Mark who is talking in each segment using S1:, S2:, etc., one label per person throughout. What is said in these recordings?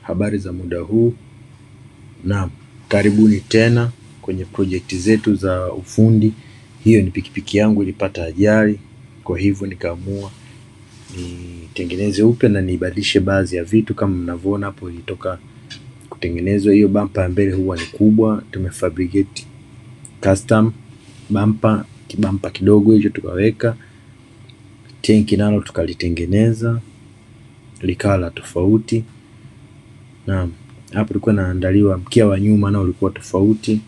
S1: Habari za muda huu. Naam, karibuni tena kwenye projekti zetu za ufundi. Hiyo ni pikipiki yangu ilipata ajali, kwa hivyo nikaamua nitengeneze upya na nibadilishe baadhi ya vitu. Kama mnavyoona hapo, ilitoka kutengenezwa. Hiyo bumper ya mbele huwa ni kubwa, tumefabricate custom bumper, kibampa kidogo hicho tukaweka. Tenki nalo tukalitengeneza likawa la tofauti. Naam, hapo ilikuwa naandaliwa mkia wa nyuma nao ulikuwa tofauti.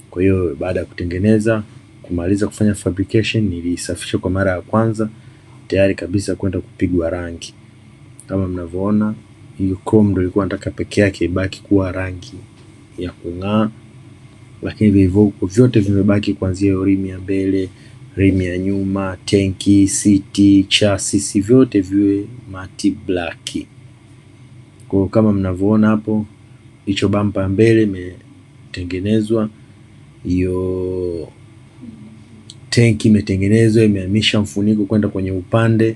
S1: Kwa hiyo baada ya kutengeneza, kumaliza kufanya fabrication, nilisafisha kwa mara ya kwanza tayari kabisa kwenda kupigwa rangi. Kama mnavyoona, hiyo chrome ndio ilikuwa nataka peke yake ibaki kuwa rangi ya kung'aa, lakini vivyo vyote vimebaki, kuanzia rim ya mbele, rim ya nyuma, tenki, siti, chassis, vyote viwe matte black. Kwa kama mnavyoona hapo, hicho bumper mbele imetengenezwa, hiyo tenki imetengenezwa, imehamisha mfuniko kwenda kwenye upande,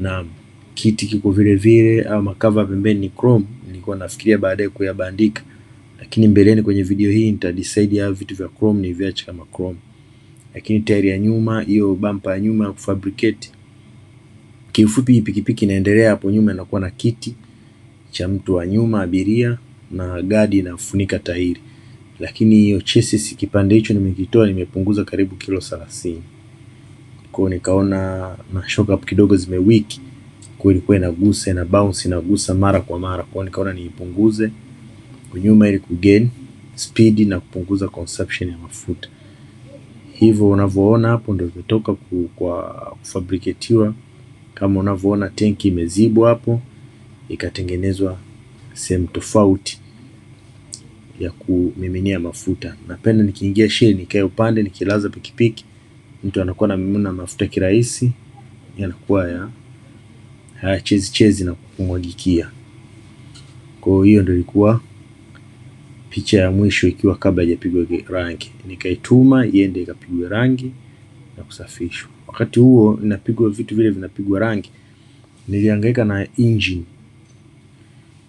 S1: na kiti kiko vile vile, au makava pembeni ni chrome. Nilikuwa nafikiria baadaye kuyabandika, lakini mbeleni kwenye video hii nitadecide ya vitu vya chrome ni viache kama chrome. Lakini tairi ya nyuma, hiyo bumper ya nyuma ya kufabricate, kiufupi pikipiki inaendelea hapo nyuma, inakuwa na kiti cha mtu wa nyuma abiria na gadi inafunika tairi. Lakini hiyo chassis, kipande hicho nimekitoa, nimepunguza karibu kilo 30. Kwa nikaona na shock up kidogo zimewiki, kwa ilikuwa inagusa na bounce, inagusa mara kwa mara. Kwa nikaona niipunguze kwa nyuma ili kugain speed na kupunguza consumption ya mafuta. Hivyo unavyoona hapo ndio imetoka kwa kufabricatiwa. Kama unavyoona tenki imezibwa hapo, ikatengenezwa sehemu tofauti ya kumiminia mafuta. Napenda nikiingia sheli nikae upande, nikilaza pikipiki mtu anakuwa na mimina mafuta kirahisi, yanakuwa haya chezi na kumwagikia. Kwa hiyo ndio ilikuwa picha ya mwisho, ikiwa kabla haijapigwa rangi. Nikaituma iende ikapigwe rangi na kusafishwa. Wakati huo inapigwa vitu vile vinapigwa rangi, nilihangaika na engine.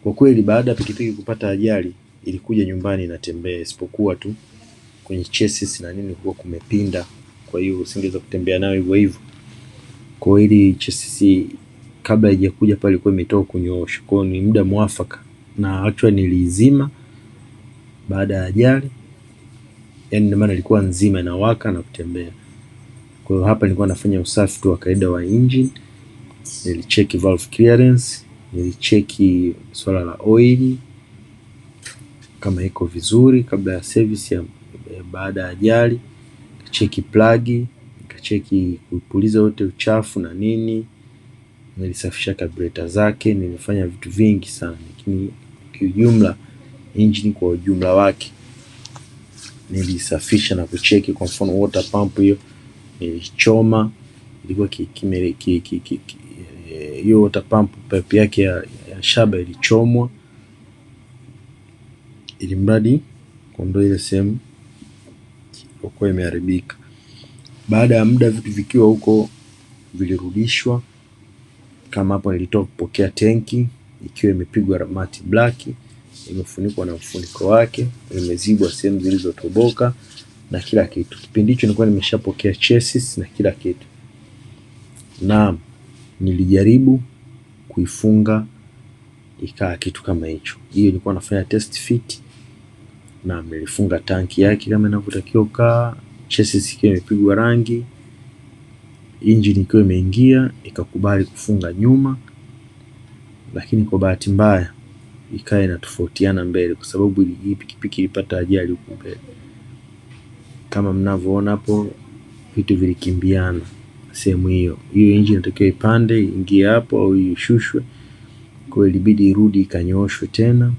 S1: Kwa kweli baada ya pikipiki kupata ajali, ilikuja nyumbani inatembea, isipokuwa tu kwenye chassis na nini kulikuwa kumepinda, kwa hiyo usingeweza kutembea nayo hivyo hivyo. Kwa hiyo chassis kabla haijakuja pale ilikuwa imetoka kunyooshwa, kwa hiyo ni muda mwafaka, na actually nilizima baada ya ajali, yani ndio maana ilikuwa nzima inawaka na kutembea. Kwa hiyo hapa nilikuwa nafanya usafi tu wa kawaida wa engine, nilicheki valve clearance, nilicheki swala la oil kama iko vizuri kabla ya service ya baada ya ajali, nikacheki plug, nikacheki kupuliza wote uchafu na nini, nilisafisha carburetor zake, nilifanya vitu vingi sana. Lakini kiujumla engine kwa ujumla wake nilisafisha na kucheki. Kwa mfano water pump hiyo nilichoma, ilikuwa hiyo water pump pipe yake ya shaba ilichomwa, ili mradi kuondoa ile sehemu ilikuwa imeharibika. Baada ya muda vitu vikiwa huko vilirudishwa. Kama hapo nilitoka kupokea tenki ikiwa imepigwa matte black, imefunikwa na mfuniko wake, imezibwa sehemu zilizotoboka na kila kitu. Kipindi hicho nilikuwa nimeshapokea chassis na kila kitu. Na nilijaribu kuifunga ikaa kitu kama hicho. Hiyo nilikuwa nafanya test fit, na nilifunga tanki yake kama inavyotakiwa kaa, chassis ikiwa imepigwa rangi, engine ikiwa imeingia, ikakubali kufunga nyuma. Lakini kwa bahati mbaya ikawa inatofautiana mbele, kwa sababu hii pikipiki ilipata ajali huko mbele. Kama mnavyoona hapo, vitu vilikimbiana sehemu hiyo. Hiyo engine inatakiwa ipande ingie hapo au ishushwe, kwa hiyo ilibidi irudi ikanyooshwe tena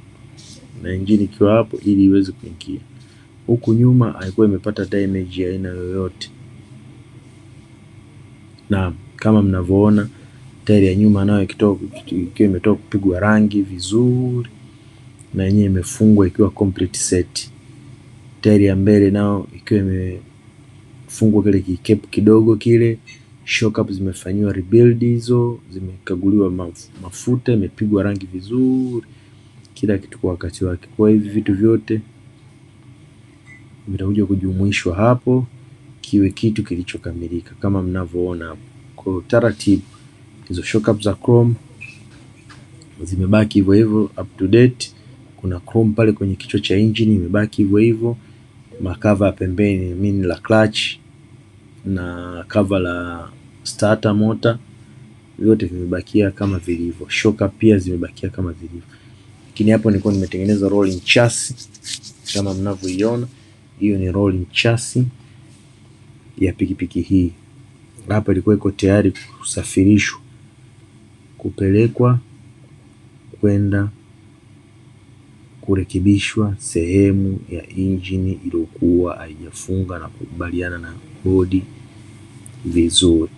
S1: na engine ikiwa hapo ili iweze kuingia. Huku nyuma haikuwa imepata damage ya aina yoyote. Na kama mnavyoona tairi ya nyuma nayo ikiwa imetoka kupigwa rangi vizuri, na yenyewe imefungwa ikiwa complete set. Tairi ya mbele nao ikiwa imefungwa kile kikepu kidogo kile, shock up zimefanywa rebuild, hizo zimekaguliwa mafuta, imepigwa rangi vizuri, kila kitu kwa wakati wake. Kwa hivi vitu vyote vitakuja kujumuishwa hapo kiwe kitu kilichokamilika kama mnavyoona hapo. Kwa taratibu hizo shock up za chrome zimebaki hivyo hivyo up to date. Kuna chrome pale kwenye kichwa cha engine imebaki hivyo hivyo. Makava pembeni mini la clutch na cover la starter motor vyote vimebakia kama vilivyo. Shock up pia zimebakia kama zilivyo. Lakini hapo nilikuwa nimetengeneza rolling chassis kama mnavyoiona. Hiyo ni rolling chassis ya pikipiki hii. Hapa ilikuwa iko tayari kusafirishwa kupelekwa kwenda kurekebishwa sehemu ya injini iliyokuwa haijafunga na kukubaliana na bodi vizuri.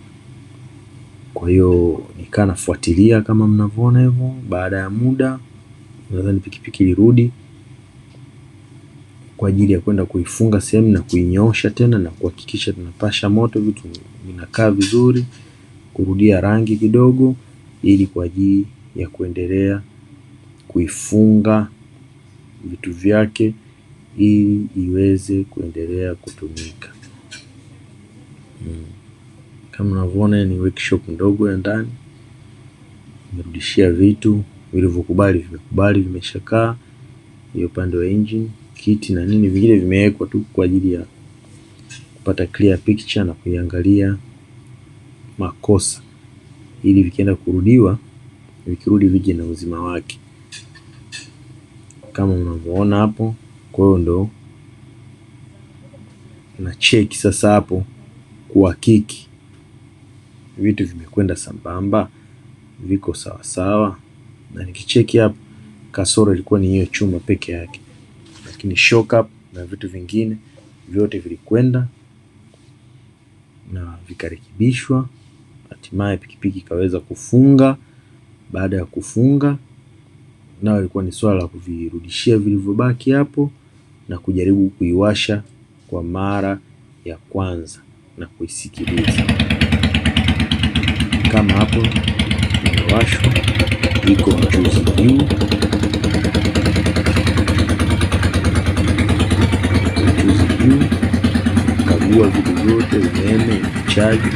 S1: Kwa hiyo nikaa nafuatilia kama mnavyoona hivyo. Baada ya muda nadhani pikipiki ilirudi kwa ajili ya kwenda kuifunga sehemu na kuinyosha tena na kuhakikisha tunapasha moto, vitu vinakaa vizuri, kurudia rangi kidogo, ili kwa ajili ya kuendelea kuifunga vitu vyake ili iweze kuendelea kutumika. Kama unavyoona ni workshop ndogo ya ndani. Nimerudishia vitu vilivyokubali, vimekubali, vimeshakaa. Hiyo upande wa engine, kiti na nini vingine vimewekwa tu kwa ajili ya kupata clear picture na kuiangalia makosa, ili vikienda kurudiwa, vikirudi vije na uzima wake kama unavyoona hapo. Kwa hiyo ndo na check sasa hapo kuhakiki vitu vimekwenda sambamba, viko sawa sawa. Na nikicheki hapo kasoro ilikuwa ni hiyo chuma peke yake, lakini shock up na vitu vingine vyote vilikwenda na vikarekebishwa. Hatimaye pikipiki ikaweza kufunga. Baada ya kufunga, nao ilikuwa ni swala la kuvirudishia vilivyobaki hapo na kujaribu kuiwasha kwa mara ya kwanza na kuisikiliza. Kama hapo imewashwa, iko mchuzi juu, kagua vitu vyote, umeme, chaji,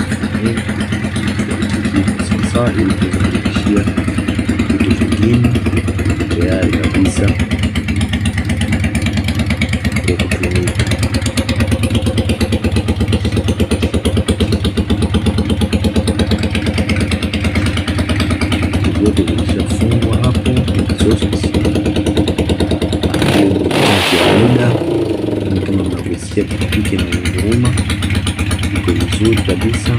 S1: sasa ili kurekebishia vitu vingine tayari kabisa kwa kutumika. Vyote vilishafungwa hapo, exhaust ya muda kama mnavyosikia pikipiki na nguruma iko vizuri kabisa.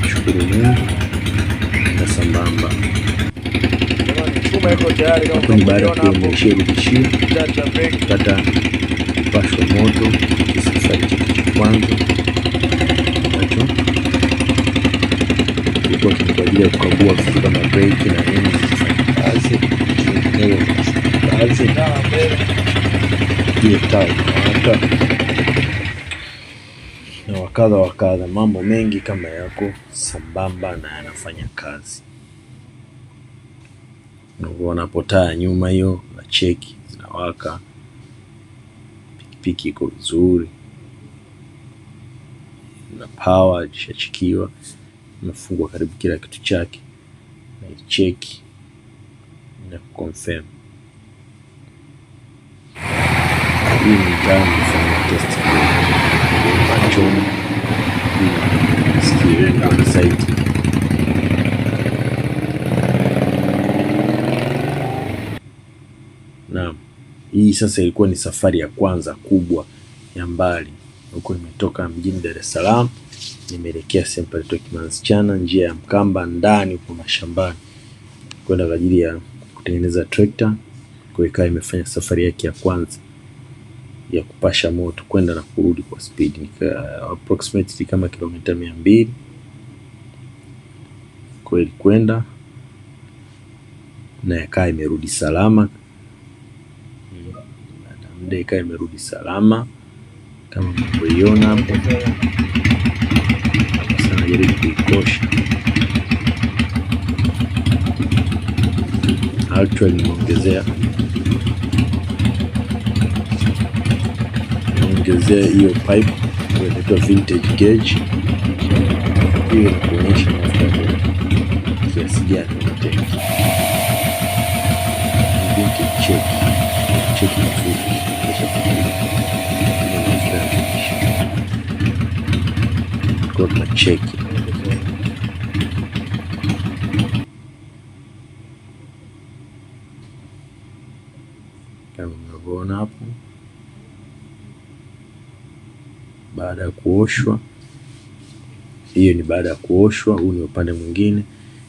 S1: Shukuru Mungu na sambamba. Hapo ni baada ya kuonyeshia kupata kupashwa moto kisafari cha kwanza nacho ilikuwa kwa ajili ya kukagua vitu kama breki na nini kazi na wakadha mambo mengi kama yako sambamba na yanafanya kazi. Unapo taa nyuma hiyo na cheki zinawaka, pikipiki iko vizuri na power ishachikiwa, imefungwa karibu kila kitu chake na cheki na confirm. Hii ni time kufanya test kwa choma steering site. Naam, hii sasa ilikuwa ni safari ya kwanza kubwa ya mbali. Huko nimetoka mjini Dar es Salaam, nimeelekea sehemu pale Kimanzichana, njia ya Mkamba ndani huko mashambani, kwenda kwa ajili ya kutengeneza trekta. Kwa hiyo imefanya safari yake ya kwanza ya kupasha moto kwenda na kurudi kwa speed approximately kama kilomita 200. Kwa hiyo kwenda na yakaa imerudi salama. Ndeka imerudi salama kama mnavyoiona hapo. Sana najaribu kuikosha. Actually nimeongezea hiyo pipe inaitwa vintage gauge. Hiyo inakuonyesha mafuta kiasi gani unatenga. Vintage check mafuta kwa tunacheki kama mnavyoona hapo. Baada ya kuoshwa, hiyo ni baada ya kuoshwa. Huu ni upande mwingine.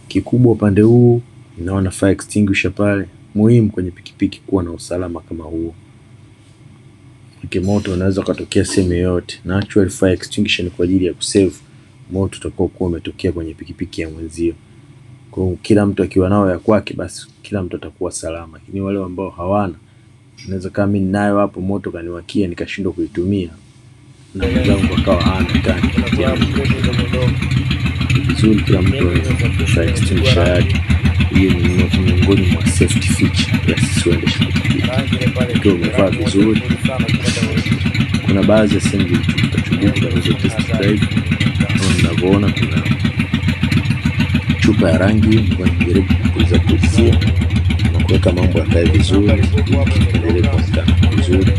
S1: Kikubwa upande huu inaona fire extinguisher pale. Muhimu kwenye pikipiki kuwa na usalama kama huo. Moto unaweza kutokea sehemu yoyote, na actual fire extinguisher ni kwa ajili ya kusave moto utakao kuwa umetokea kwenye pikipiki ya mwenzio. Kwa hiyo kila mtu akiwa nao ya kwake, basi kila mtu atakuwa salama. Lakini wale ambao hawana, unaweza kama mimi ninayo hapo, moto kaniwakia nikashindwa kuitumia na mzangu akawa hana tani. Vizuri kila mtu fire extinguisher yake. Hiyo ni miongoni mwa safety feature ya sisi waendesha pikipiki. Ukiwa umevaa vizuri, kuna baadhi ya sehemu zilizochubuka za test drive. Kama mnavyoona kuna chupa ya rangi kwa kujaribu kuipulizia na kuweka mambo yakae vizuri, endelee kuonekana vizuri.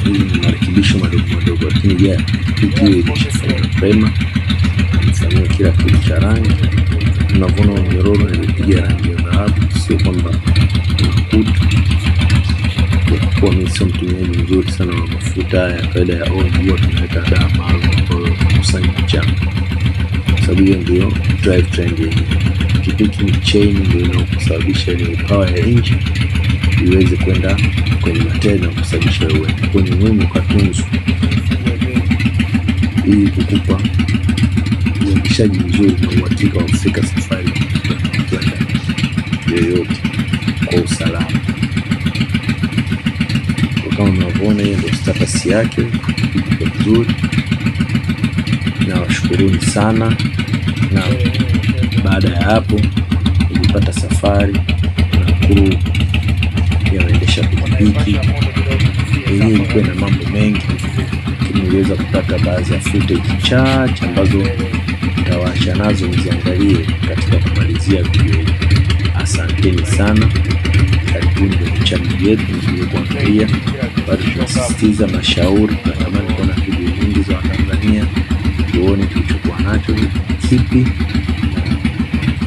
S1: Hii ni marekebisho madogo, lakini pikipiki hiyo ilishafanywa imefanywa kila kitu cha rangi. Tunavuna mnyororo nilipiga rangi ya dhahabu, sio kwamba kutu. Kwa mimi sio mtumiaji mzuri sana wa mafuta ya kawaida ya oil, huwa tunaweka dawa maalum ambayo kusanya mchanga, sababu hiyo ndio drive trend yenyewe. Pikipiki ni chain ndio inayosababisha ile power ya engine iweze kwenda kwenye matenda na kusababisha uende. Kwa ni muhimu kutunzwa ili kukupa uendeshaji mzuri na uhakika wa kufika safari kwenda yoyote kwa usalama. Kama mnavyoona, hiyo ndio status yake, iko vizuri. Na washukuruni sana. Na baada ya hapo nilipata safari na crew ya waendesha pikipiki. Yenyewe ilikuwa na mambo mengi, lakini niliweza kupata baadhi ya footage chache ambazo nitawaacha nazo mziangalie katika kumalizia video hii. Asanteni sana, karibuni kwenye channel yetu mliokuangalia. Bado tunasisitiza mashauri, tunatamani kuona video nyingi za Watanzania, tuone tulichokuwa nacho kipi,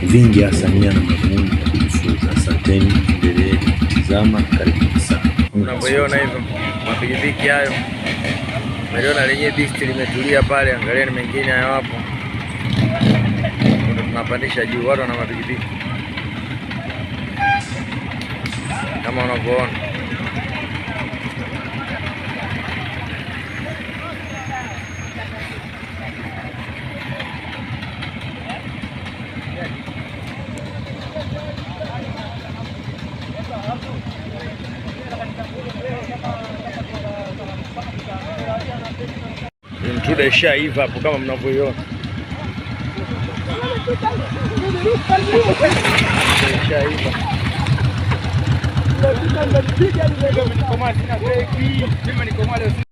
S1: vingi hasa nia na madhumuni ya kujifunza. Asanteni, endelee kutizama, karibuni sana.
S2: Unavyoiona hivyo mapikipiki hayo, umeliona lenyewe beast limetulia pale, angalieni mengine hayo hapo. Tunapandisha juu, watu wana mapikipiki kama unavyoona. Mtuda ishaiva hapo kama mnavyoiona. Ishaiva.